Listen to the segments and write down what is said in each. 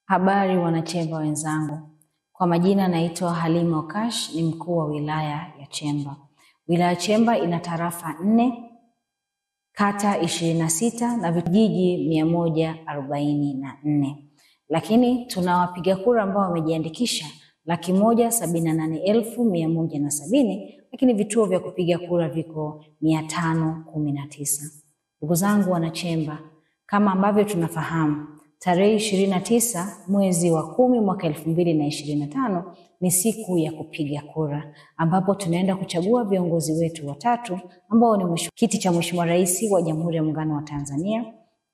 Habari wanachemba wenzangu. Kwa majina naitwa Halima Okash, ni mkuu wa wilaya ya Chemba. Wilaya ya Chemba ina tarafa 4, kata 26 na vijiji 144. Lakini tuna wapiga kura ambao wamejiandikisha 178,170, lakini vituo vya kupiga kura viko 519. Ndugu zangu wanachemba, kama ambavyo tunafahamu, tarehe 29 mwezi wa 10 mwaka 2025 ni siku ya kupiga kura, ambapo tunaenda kuchagua viongozi wetu watatu ambao ni kiti cha Mheshimiwa Rais wa Jamhuri ya Muungano wa Tanzania,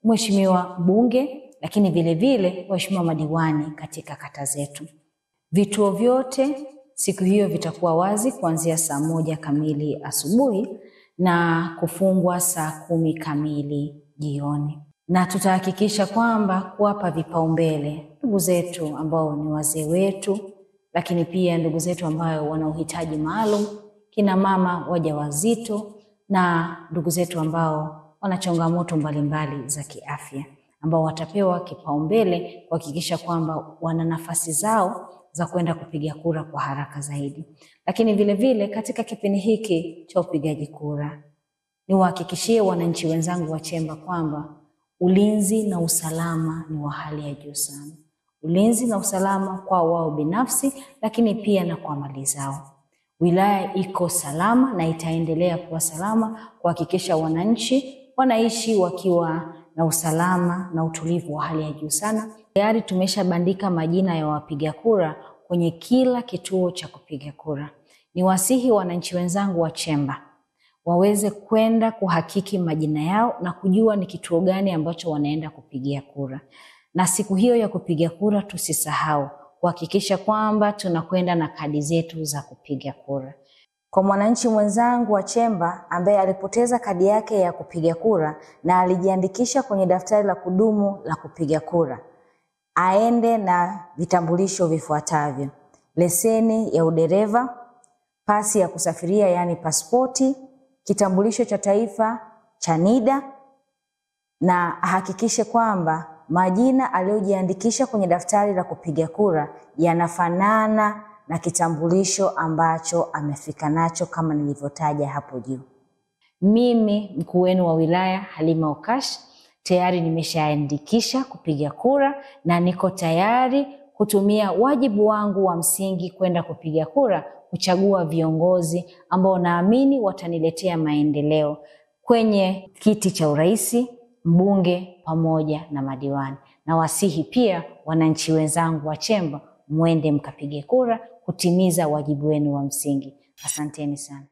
Mheshimiwa Mbunge, lakini vile vile Mheshimiwa madiwani katika kata zetu. Vituo vyote siku hiyo vitakuwa wazi kuanzia saa 1 kamili asubuhi na kufungwa saa 10 kamili jioni. Na tutahakikisha kwamba kuwapa vipaumbele ndugu zetu ambao ni wazee wetu, lakini pia ndugu zetu ambao wana uhitaji maalum, kina mama wajawazito na ndugu zetu ambao wana changamoto mbalimbali za kiafya, ambao watapewa kipaumbele kuhakikisha kwamba wana nafasi zao za kwenda kupiga kura kwa haraka zaidi. Lakini vile vile katika kipindi hiki cha upigaji kura, niwahakikishie wananchi wenzangu wa Chemba kwamba ulinzi na usalama ni wa hali ya juu sana. Ulinzi na usalama kwa wao binafsi, lakini pia na kwa mali zao. Wilaya iko salama na itaendelea kuwa salama kuhakikisha wananchi wanaishi wakiwa na usalama na utulivu wa hali ya juu sana. Tayari tumeshabandika majina ya wapiga kura kwenye kila kituo cha kupiga kura. Niwasihi wananchi wenzangu wa Chemba waweze kwenda kuhakiki majina yao na kujua ni kituo gani ambacho wanaenda kupigia kura. Na siku hiyo ya kupiga kura tusisahau kuhakikisha kwamba tunakwenda na kadi zetu za kupiga kura. Kwa mwananchi mwenzangu wa Chemba ambaye alipoteza kadi yake ya kupiga kura na alijiandikisha kwenye daftari la kudumu la kupiga kura, aende na vitambulisho vifuatavyo: leseni ya udereva, pasi ya kusafiria yani pasipoti, kitambulisho cha taifa cha NIDA, na ahakikishe kwamba majina aliyojiandikisha kwenye daftari la kupiga kura yanafanana na kitambulisho ambacho amefika nacho kama nilivyotaja hapo juu. Mimi mkuu wenu wa wilaya Halima Okash tayari nimeshaandikisha kupiga kura na niko tayari kutumia wajibu wangu wa msingi kwenda kupiga kura kuchagua viongozi ambao naamini wataniletea maendeleo kwenye kiti cha urais, mbunge pamoja na madiwani. Na wasihi pia wananchi wenzangu wa Chemba mwende mkapige kura kutimiza wajibu wenu wa msingi. Asanteni sana.